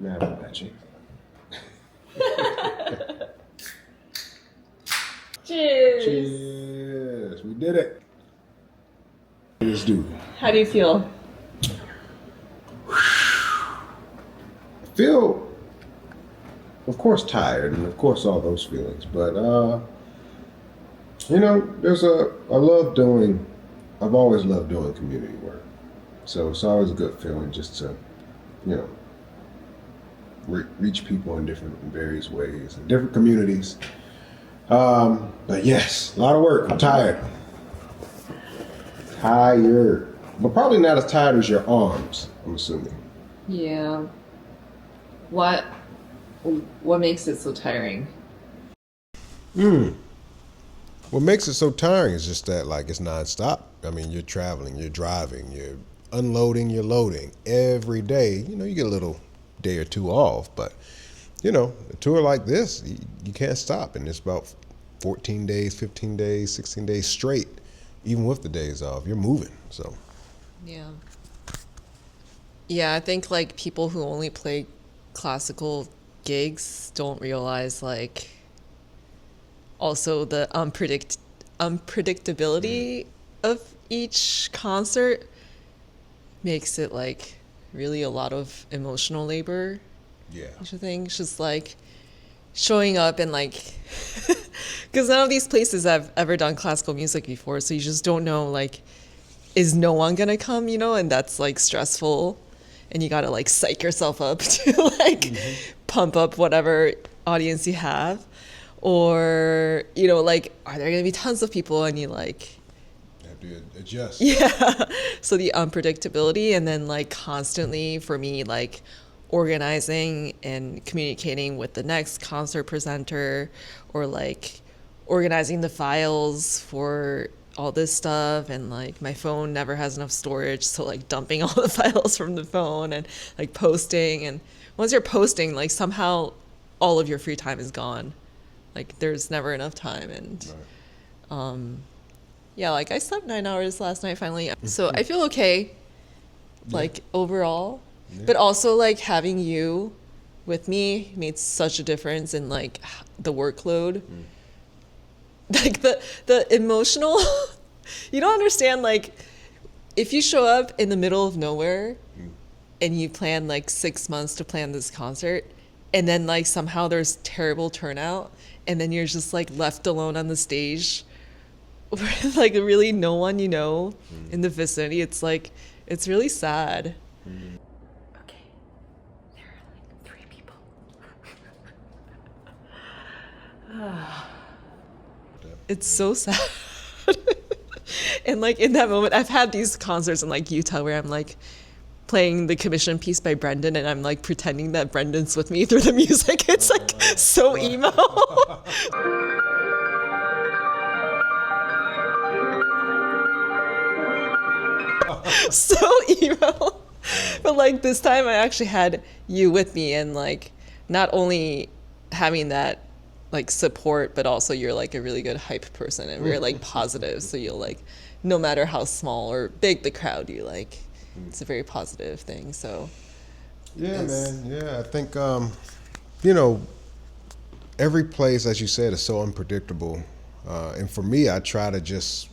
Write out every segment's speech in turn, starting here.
Man, I bet you. Cheers. Cheers. We did it. Let's do it. How do you feel? I feel, of course, tired, and of course, all those feelings. But I've always loved doing community work. So it's always a good feeling just to, reach people in various ways, in different communities. But yes, a lot of work. I'm tired. Tired. But probably not as tired as your arms, I'm assuming. Yeah. What makes it so tiring? What makes it so tiring is just that, like, it's nonstop. I mean, you're traveling, you're driving, you're unloading, you're loading every day. You get a little day or two off, but a tour like this, you can't stop, and it's about 14 days, 15 days, 16 days straight, even with the days off. You're moving, so. Yeah, I think like people who only play classical gigs don't realize like also the unpredictability of each concert makes it like really a lot of emotional labor. Yeah. I think it's just like showing up and like because none of these places have ever done classical music before, so you just don't know like is no one gonna come, and that's like stressful, and you gotta like psych yourself up to like pump up whatever audience you have, or like are there gonna be tons of people and you like have to adjust. Yeah. So the unpredictability, and then like constantly for me, like organizing and communicating with the next concert presenter, or like organizing the files for all this stuff, and like my phone never has enough storage, so like dumping all the files from the phone and like posting, and once you're posting, like somehow all of your free time is gone. Like there's never enough time, and Right. yeah, like I slept 9 hours last night finally. So I feel okay, like overall. Yeah. But also like having you with me made such a difference in like the workload. Like the emotional, you don't understand, like if you show up in the middle of nowhere and you plan like 6 months to plan this concert, and then like somehow there's terrible turnout, and then you're just like left alone on the stage with like really no one in the vicinity. It's like it's really sad. Okay, there are like 3 people. It's so sad. And like in that moment, I've had these concerts in like Utah where I'm like playing the commission piece by Brendan, and I'm like pretending that Brendan's with me through the music. It's like so emo. So emo. But like this time I actually had you with me, and like not only having that like support, but also you're like a really good hype person and very like positive, so you'll like no matter how small or big the crowd, you like it's a very positive thing. So Yeah, man. Yeah, I think every place, as you said, is so unpredictable, and for me, I try to just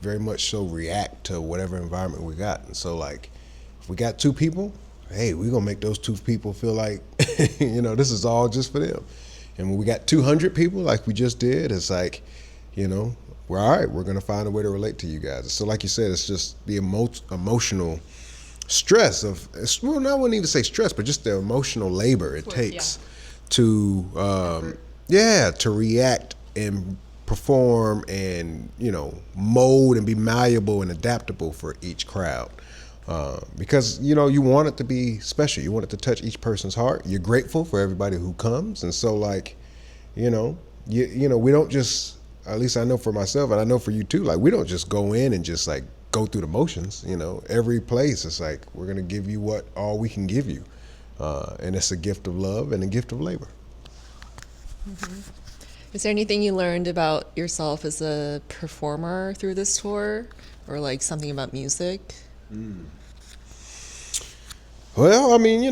very much so react to whatever environment we got. And so, like, if we got 2 people, hey, we're gonna make those 2 people feel like this is all just for them. And when we got 200 people, like we just did, it's like, we're all right. We're gonna find a way to relate to you guys. So, like you said, it's just the emotional stress of, well, I wouldn't even say stress, but just the emotional labor it takes to to react and perform and mold and be malleable and adaptable for each crowd, because you want it to be special. You want it to touch each person's heart. You're grateful for everybody who comes, and so like we don't just, at least I know for myself, and I know for you too, like we don't just go in and just like go through the motions. Every place it's like we're gonna give you all we can give you, and it's a gift of love and a gift of labor. Is there anything you learned about yourself as a performer through this tour, or like something about music? Well, I mean,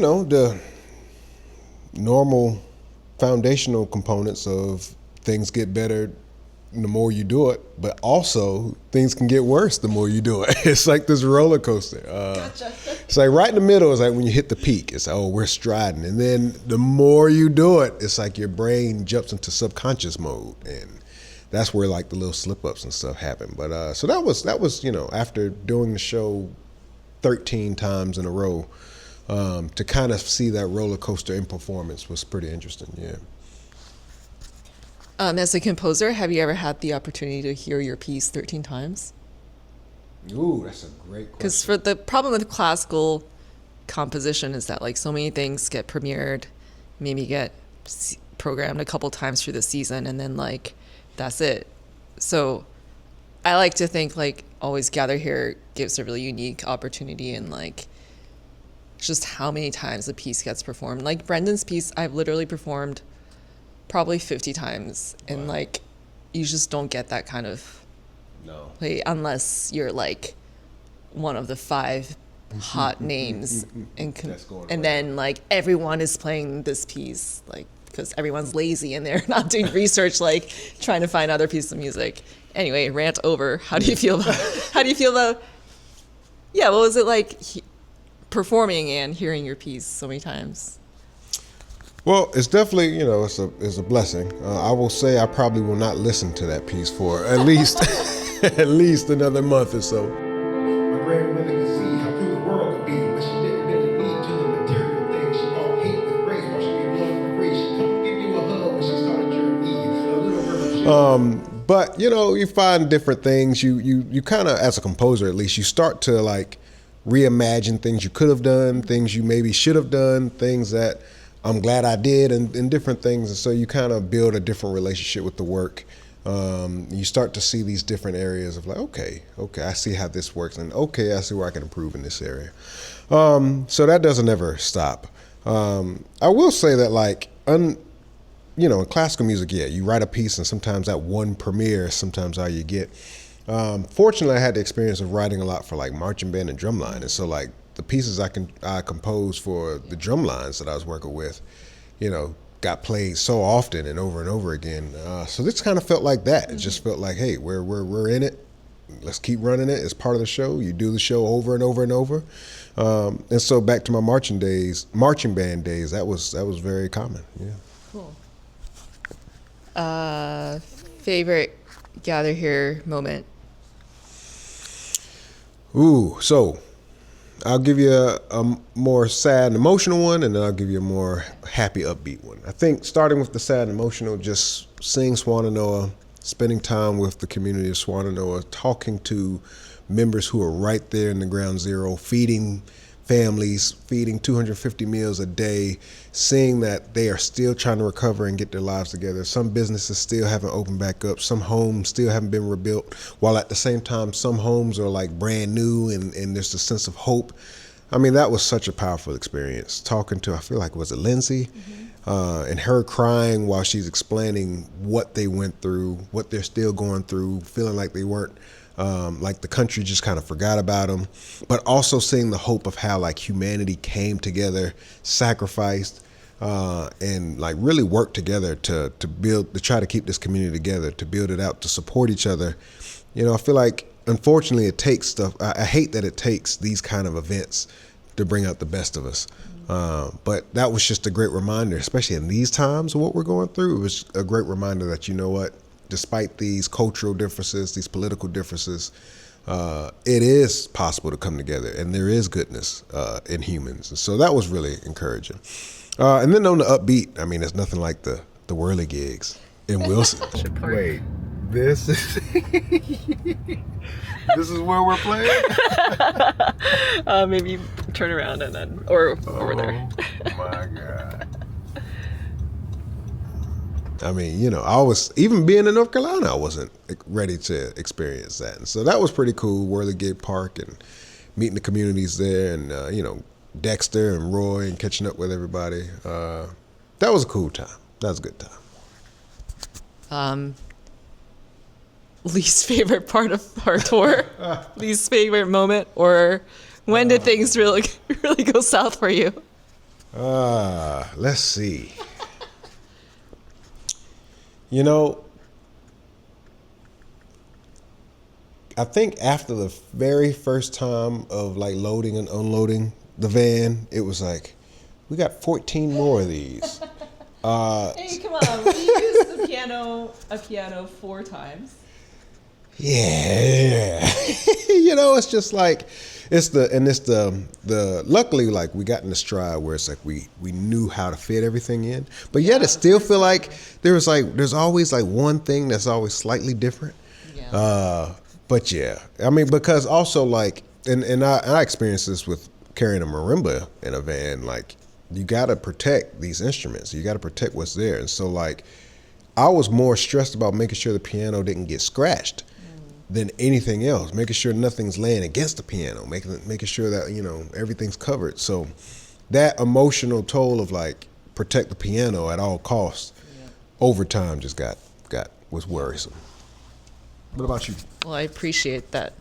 normal foundational components of things get better the more you do it, but also things can get worse the more you do it. It's like this roller coaster. Gotcha. It's like right in the middle is like when you hit the peak. It's like, oh, we're striding, and then the more you do it, it's like your brain jumps into subconscious mode, and that's where like the little slip ups and stuff happen. But so that was after doing the show 13 times in a row, to kind of see that roller coaster in performance was pretty interesting. Yeah. As a composer, have you ever had the opportunity to hear your piece 13 times? Ooh, that's a great question. Because for the problem with classical composition is that like so many things get premiered, maybe get programmed a couple times through the season, and then like that's it. So I like to think like Always Gather Here gives a really unique opportunity in like just how many times a piece gets performed. Like Brendan's piece, I've literally performed probably 50 times, and Wow. like you just don't get that kind of No. play unless you're like one of the 5 hot names and That's going and right. then like everyone is playing this piece like because everyone's lazy and they're not doing research like trying to find other pieces of music. Anyway, rant over. How do you feel about yeah, what was it like performing and hearing your piece so many times? Well, it's definitely, it's a blessing. I will say I probably will not listen to that piece for at least at least another month or so. My grandmother could see how cruel the world could be, but she didn't bend the knee to the material things. She called hate with grace while she gave love for free. She come give you a hug when she started your knee. A little river. But you find different things. You kind of, as a composer at least, you start to like reimagine things you could have done, things you maybe should have done, things that I'm glad I did, and different things. And so you kind of build a different relationship with the work. You start to see these different areas of like, okay, I see how this works, and okay, I see where I can improve in this area. So that doesn't ever stop. I will say that like, in classical music, yeah, you write a piece, and sometimes that one premiere is sometimes all you get. Fortunately, I had the experience of writing a lot for like marching band and drumline, and so like the pieces I composed for the drum lines that I was working with, got played so often and over again. So this kind of felt like that. It just felt like, hey, we're in it. Let's keep running it. It's part of the show. You do the show over and over and over. And so back to my marching band days, that was very common. Yeah. Cool. Favorite Gather Here moment? Ooh, so I'll give you a more sad and emotional one, and then I'll give you a more happy, upbeat one. I think starting with the sad and emotional, just seeing Swannanoa, spending time with the community of Swannanoa, talking to members who are right there in the ground zero, feeding families, feeding 250 meals a day, seeing that they are still trying to recover and get their lives together. Some businesses still haven't opened back up. Some homes still haven't been rebuilt, while at the same time, some homes are like brand new, and there's a sense of hope. I mean, that was such a powerful experience. Talking to, I feel like, was it Lindsay? And her crying while she's explaining what they went through, what they're still going through, feeling like they weren't, like the country just kind of forgot about them, but also seeing the hope of how like humanity came together, sacrificed, and like really worked together to try to keep this community together, to build it out, to support each other. I feel like unfortunately it takes stuff. I hate that it takes these kind of events to bring out the best of us. But that was just a great reminder, especially in these times of what we're going through. It was a great reminder that, you know what, despite these cultural differences, these political differences, it is possible to come together, and there is goodness in humans. And so that was really encouraging. And then on the upbeat, I mean, there's nothing like the whirly gigs in Wilson. Wait, this is this is where we're playing? Maybe turn around and then, or over there. Oh my God. I mean, I was, even being in North Carolina, I wasn't ready to experience that. And so that was pretty cool, Whirligig Park, and meeting the communities there, and, Dexter and Roy, and catching up with everybody. That was a cool time. That was a good time. Least favorite part of our tour? Least favorite moment? Or when did things really go south for you? Let's see. You know, I think after the very first time of like loading and unloading the van, it was like, we got 14 more of these. Hey, come on. We used a piano 4 times. Yeah. You know, it's just like, it's the luckily, like, we got in the stride where it's like we knew how to fit everything in, but yet it still feel like there's always like one thing that's always slightly different. Yeah. But yeah, I mean, because also like, and I experienced this with carrying a marimba in a van. Like, you got to protect these instruments. You got to protect what's there. And so like, I was more stressed about making sure the piano didn't get scratched than anything else, making sure nothing's laying against the piano, making sure that, you know, everything's covered. So that emotional toll of like, protect the piano at all costs, over time just was worrisome. What about you? Well, I appreciate that.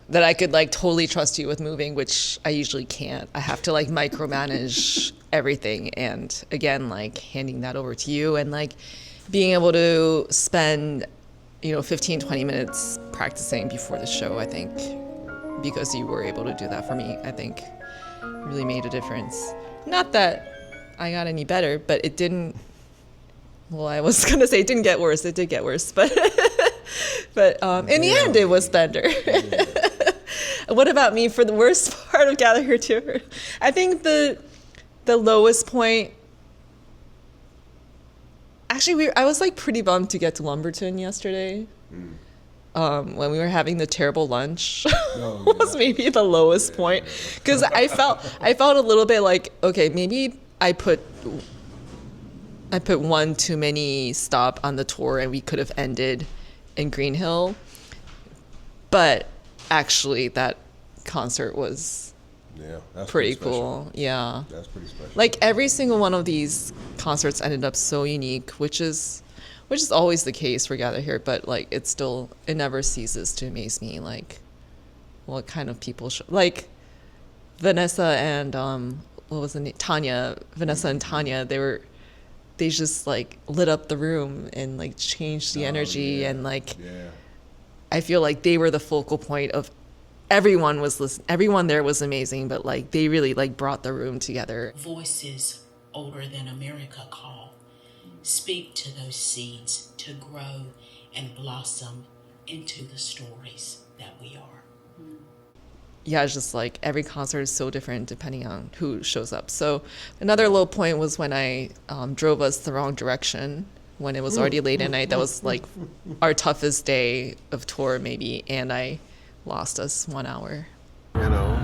That I could like totally trust you with moving, which I usually can't. I have to like micromanage everything, and again, like handing that over to you and like being able to spend, 15, 20 minutes practicing before the show, I think, because you were able to do that for me, I think really made a difference. Not that I got any better, but it didn't. Well, I was gonna say it didn't get worse. It did get worse, but in the end, it was better. What about me for the worst part of Gather Here Tour? I think the lowest point. Actually, I was like pretty bummed to get to Lumberton yesterday. When we were having the terrible lunch, was maybe the lowest point, because I felt a little bit like, okay, maybe I put one too many stop on the tour and we could have ended in Green Hill. But actually that concert was that's pretty special. Cool. Yeah. That's pretty special. Like every single one of these concerts ended up so unique, which is always the case for Gather Here, but like it never ceases to amaze me, like what kind of people like Vanessa and what was the name? Vanessa and Tanya, they just like lit up the room and like changed the energy, and like I feel like they were the focal point of everyone was listening. Everyone there was amazing, but like they really like brought the room together. Voices older than America call. Speak to those seeds to grow and blossom into the stories that we are. Yeah, it's just like every concert is so different depending on who shows up. So another low point was when I drove us the wrong direction when it was already late at night. That was like our toughest day of tour maybe, and I lost us 1 hour. You know,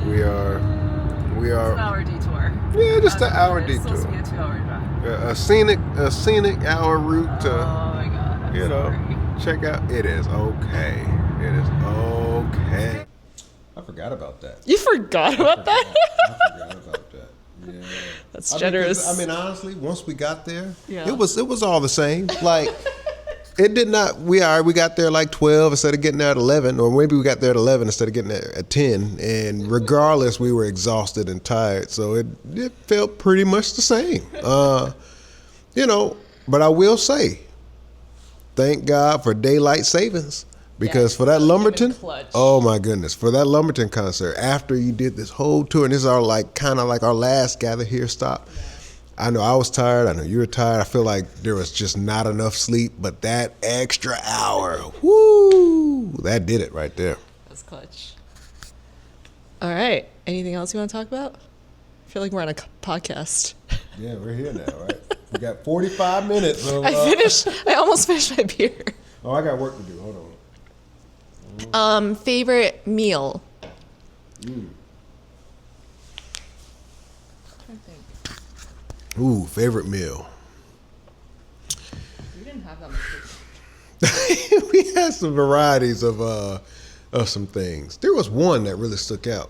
we are. An hour detour. Yeah, just an hour detour. It's supposed to be a 2-hour drive. A scenic hour route to. Oh my God. Check out. It is okay. It is okay. I forgot about that. You forgot about that? I forgot about that. Yeah. That's generous. I mean, honestly, once we got there, Yeah. it was all the same. Like, it did not. We got there like 12 instead of getting there at 11, or maybe we got there at 11 instead of getting there at 10. And regardless, we were exhausted and tired, so it felt pretty much the same. But I will say, thank God for daylight savings. Because for that Lumberton, oh my goodness, for that Lumberton concert, after you did this whole tour, and this is our kind of like our last Gather Here stop. I know I was tired. I know you were tired. I feel like there was just not enough sleep, but that extra hour, whoo, that did it right there. That's clutch. All right. Anything else you want to talk about? I feel like we're on a podcast. Yeah, we're here now, right? We got 45 minutes. Of, I almost finished my beer. Oh, I got work to do. Hold on. Favorite meal? Ooh, favorite meal. We didn't have that much. We had some varieties of some things. There was one that really stuck out.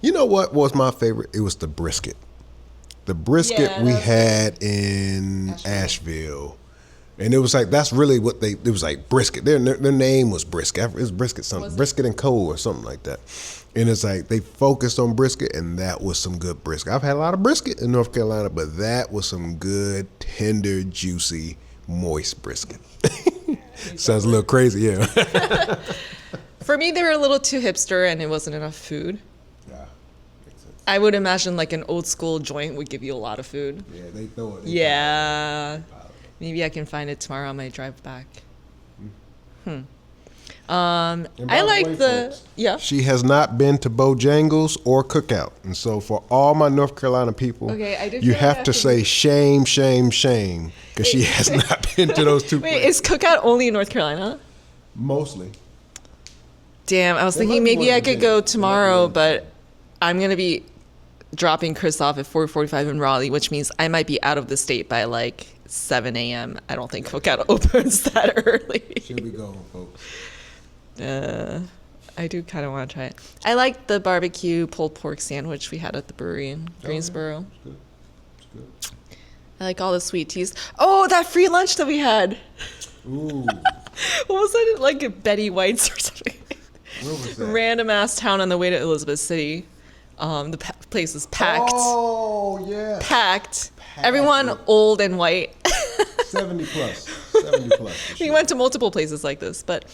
You know what was my favorite? It was the brisket. The brisket we had in Asheville. And it was like, that's really what it was like brisket. Their name was brisket. It was brisket something, brisket and coal or something like that. And it's like they focused on brisket, and that was some good brisket. I've had a lot of brisket in North Carolina, but that was some good, tender, juicy, moist brisket. Sounds a little crazy, yeah. For me, they were a little too hipster and it wasn't enough food. Yeah, makes sense. I would imagine like an old school joint would give you a lot of food. Yeah, they throw it. Yeah. Maybe I can find it tomorrow on my drive back. And I by the like way, the folks, yeah. She has not been to Bojangles or Cookout. And so for all my North Carolina people, Okay, I did you feel like I have to have to say shame, shame, shame, because she has not been to those two Wait, places. is Cookout only in North Carolina? Mostly. Damn, I was There thinking might be maybe one I in could Virginia. go There might be tomorrow, one in but I'm gonna be dropping Chris off at 4:45 in Raleigh, which means I might be out of the state by like 7 a.m. I don't think Cookout opens that early. She'll be going, folks. I do kind of want to try it. I like the barbecue pulled pork sandwich we had at the brewery in Greensboro. It's good. It's good. I like all the sweet teas. Oh, that free lunch that we had. Ooh, What was it? Like at Betty White's or something? where was that? Random ass town on the way to Elizabeth City. The place was packed. Oh, yeah. Packed. Everyone old and white. 70 plus. 70 plus. for We sure. went to multiple places like this, but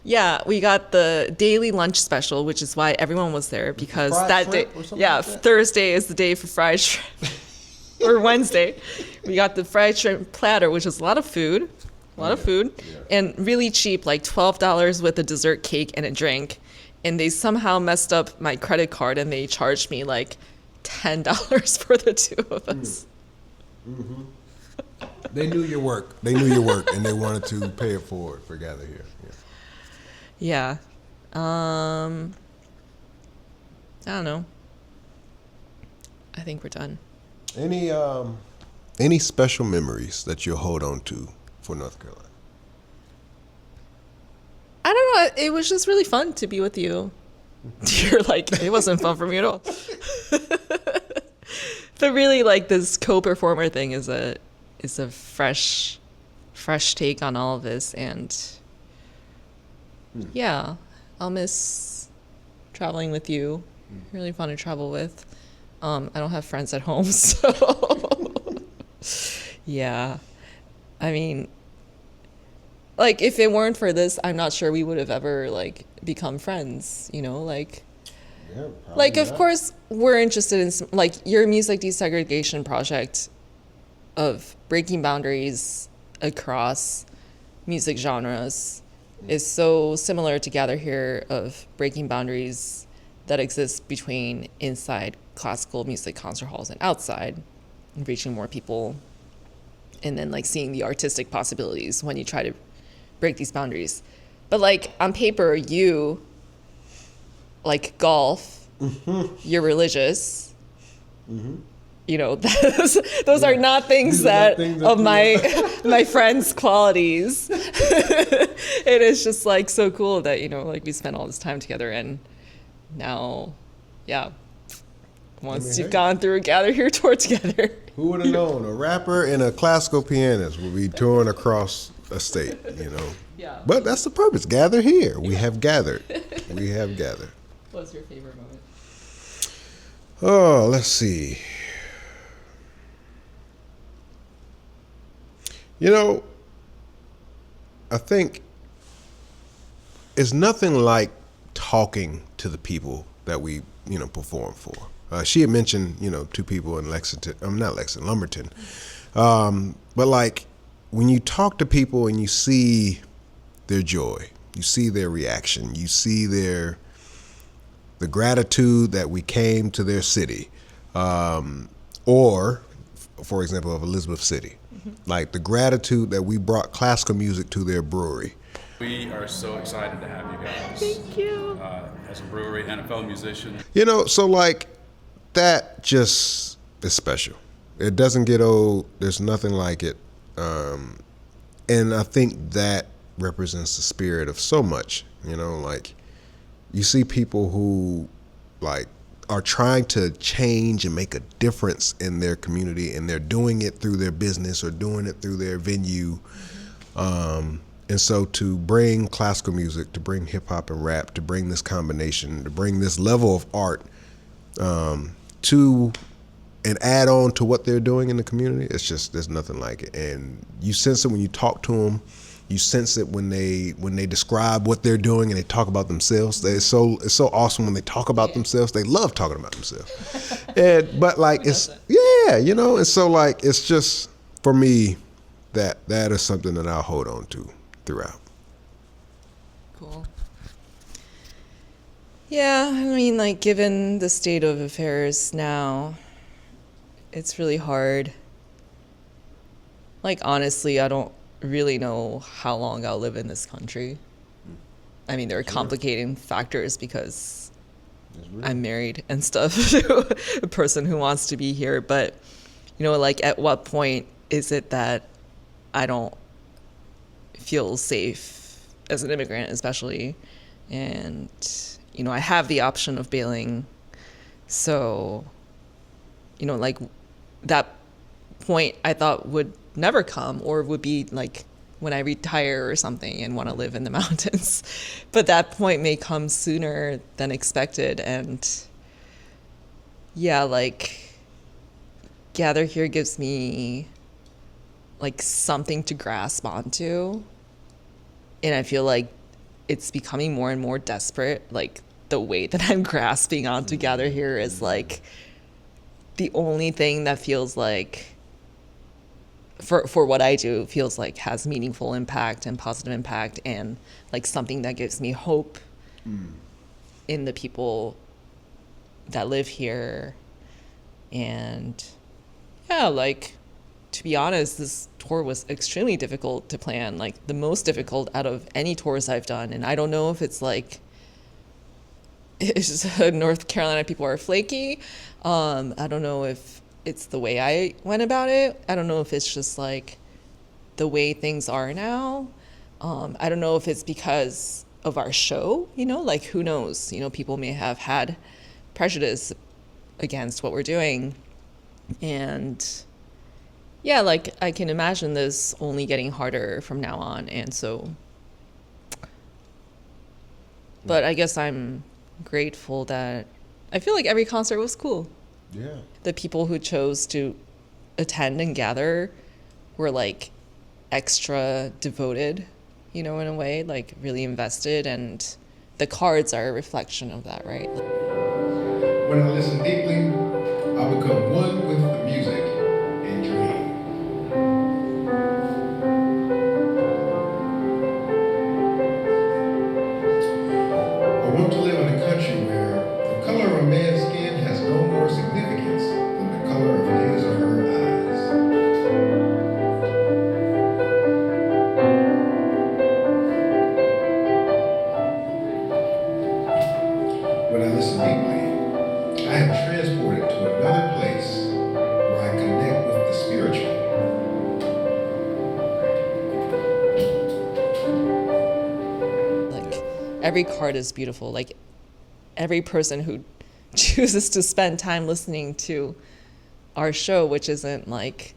yeah, we got the daily lunch special, which is why everyone was there because fried that day, shrimp or something yeah, like that? Thursday is the day for fried shrimp, or Wednesday. We got the fried shrimp platter, which is a lot of food, and really cheap, like $12 with a dessert cake and a drink. And they somehow messed up my credit card and they charged me like $10 for the two of us. They knew your work. They knew your work, and they wanted to pay it forward for Gather Here. Yeah. Yeah. I don't know. I think we're done. Any special memories that you'll hold on to for North Carolina? I don't know. It was just really fun to be with you. You're like, it wasn't fun for me at all. But really, like this co-performer thing is a fresh take on all of this, and yeah, I'll miss traveling with you. Really fun to travel with. I don't have friends at home, so yeah. I mean, like if it weren't for this, I'm not sure we would have ever like become friends, you know, like Yeah, like of course we're interested in like your music desegregation project of breaking boundaries across music genres is so similar to Gather Here of breaking boundaries that exist between inside classical music concert halls and outside, and reaching more people, and then like seeing the artistic possibilities when you try to break these boundaries. But like on paper, you like golf, you're religious. You know, those are not things These are that not things that of you- my my friends' qualities. It is just like so cool that, you know, like we spent all this time together, and now, yeah, once you've hey. gone through a Gather Here tour together. Who would have known a rapper and a classical pianist would be touring across a state, you know? Yeah. But that's the purpose. Gather here. We have gathered. We have gathered. What's your favorite moment? Oh, let's see. You know, I think it's nothing like talking to the people that we, you know, perform for. She had mentioned, you know, two people in Lexington, not Lexington, Lumberton. But like when you talk to people and you see their joy, you see their reaction, you see the gratitude that we came to their city, or, for example, of Elizabeth City, like the gratitude that we brought classical music to their brewery. We are so excited to have you guys. Thank you. As a brewery and a fellow musician. You know, so like that just is special. It doesn't get old. There's nothing like it. And I think that represents the spirit of so much, you know, like you see people who like are trying to change and make a difference in their community, and they're doing it through their business or doing it through their venue. And so to bring classical music, to bring hip hop and rap, to bring this combination, to bring this level of art to and add on to what they're doing in the community, it's just, there's nothing like it. And you sense it when you talk to them. You sense it when they describe what they're doing and they talk about themselves. It's so awesome when they talk about themselves. They love talking about themselves. But like it's and so like it's just for me that is something that I'll hold on to throughout. Cool. Yeah, I mean, like, given the state of affairs now, it's really hard. Like, honestly, I don't really know how long I'll live in this country. I mean, there are complicating factors because I'm married and stuff to a person who wants to be here. But, like, at what point is it that I don't feel safe as an immigrant, especially? And, I have the option of bailing. So, like, that point I thought would never come, or would be like when I retire or something and want to live in the mountains. But that point may come sooner than expected. And yeah, like, Gather Here gives me like something to grasp onto. And I feel like it's becoming more and more desperate. Like, the way that I'm grasping onto Gather Here is like the only thing that feels like, for what I do, feels like has meaningful impact and positive impact, and like something that gives me hope in the people that live here. And yeah, like, to be honest, this tour was extremely difficult to plan, like the most difficult out of any tours I've done. And I don't know if it's like, it's just North Carolina people are flaky. I don't know if it's the way I went about it. I don't know if it's just like the way things are now. I don't know if it's because of our show, like, who knows? People may have had prejudice against what we're doing. And yeah, like, I can imagine this only getting harder from now on. And so, but I guess I'm grateful that I feel like every concert was cool. Yeah. The people who chose to attend and gather were like extra devoted, in a way, like really invested. And the cards are a reflection of that, right? When I listen deeply, I become one with the music and dream. I want to live in a country where the color of a man's skin has no more significance than the color of his or her eyes. When I listen deeply, I am transported to another place where I connect with the spiritual. Like, every card is beautiful. Like, every person who chooses to spend time listening to our show, which isn't like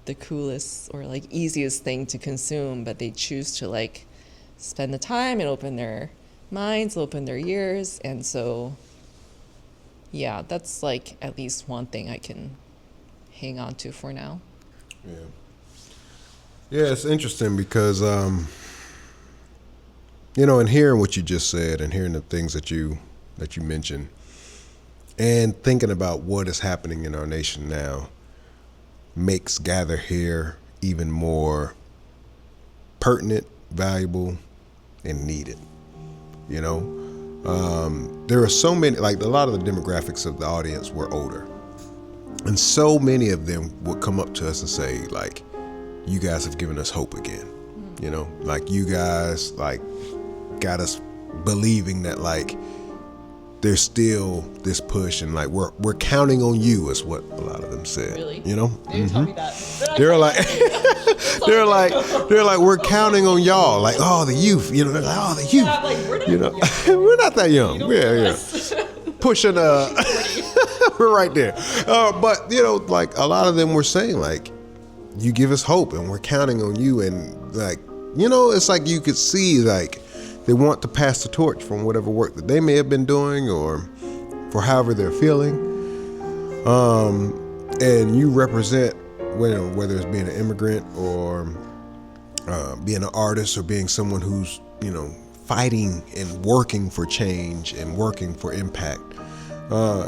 the coolest or like easiest thing to consume, but they choose to like spend the time and open their minds, open their ears. And so, yeah, that's like at least one thing I can hang on to for now. Yeah, it's interesting because and hearing what you just said and hearing the things that you mentioned and thinking about what is happening in our nation now makes Gather Here even more pertinent, valuable, and needed. There are so many, like, a lot of the demographics of the audience were older, and so many of them would come up to us and say, like, you guys have given us hope again. Like, you guys like got us believing that, like, there's still this push, and like we're counting on you, is what a lot of them said. Really? They didn't tell me that. They're like they're like, we're counting on y'all, like, oh, the youth, they're like, oh, the youth. Yeah, like, we're not young. We're not that young. Yeah. Pushing we're right there. But like, a lot of them were saying, like, you give us hope, and we're counting on you. And like, it's like you could see like they want to pass the torch from whatever work that they may have been doing or for however they're feeling. And you represent, whether it's being an immigrant or being an artist or being someone who's, fighting and working for change and working for impact.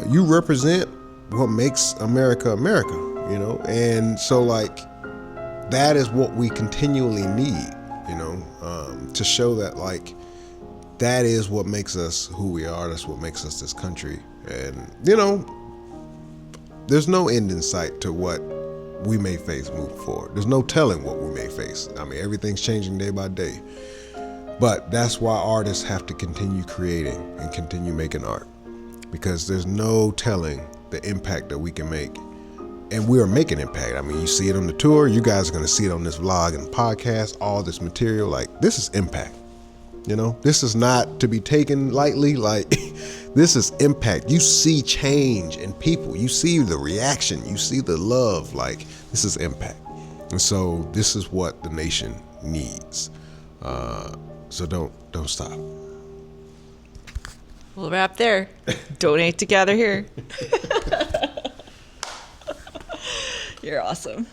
You represent what makes America America, and so like that is what we continually need, to show that like that is what makes us who we are. That's what makes us this country. And there's no end in sight to what we may face moving forward. There's no telling what we may face. I mean, everything's changing day by day. But that's why artists have to continue creating and continue making art, because there's no telling the impact that we can make. And we are making impact. I mean, you see it on the tour. You guys are going to see it on this vlog and podcast, all this material. Like, this is impact. This is not to be taken lightly. Like, this is impact. You see change in people. You see the reaction. You see the love. Like, this is impact. And so this is what the nation needs. So don't stop. We'll wrap there. Donate to gather here. You're awesome.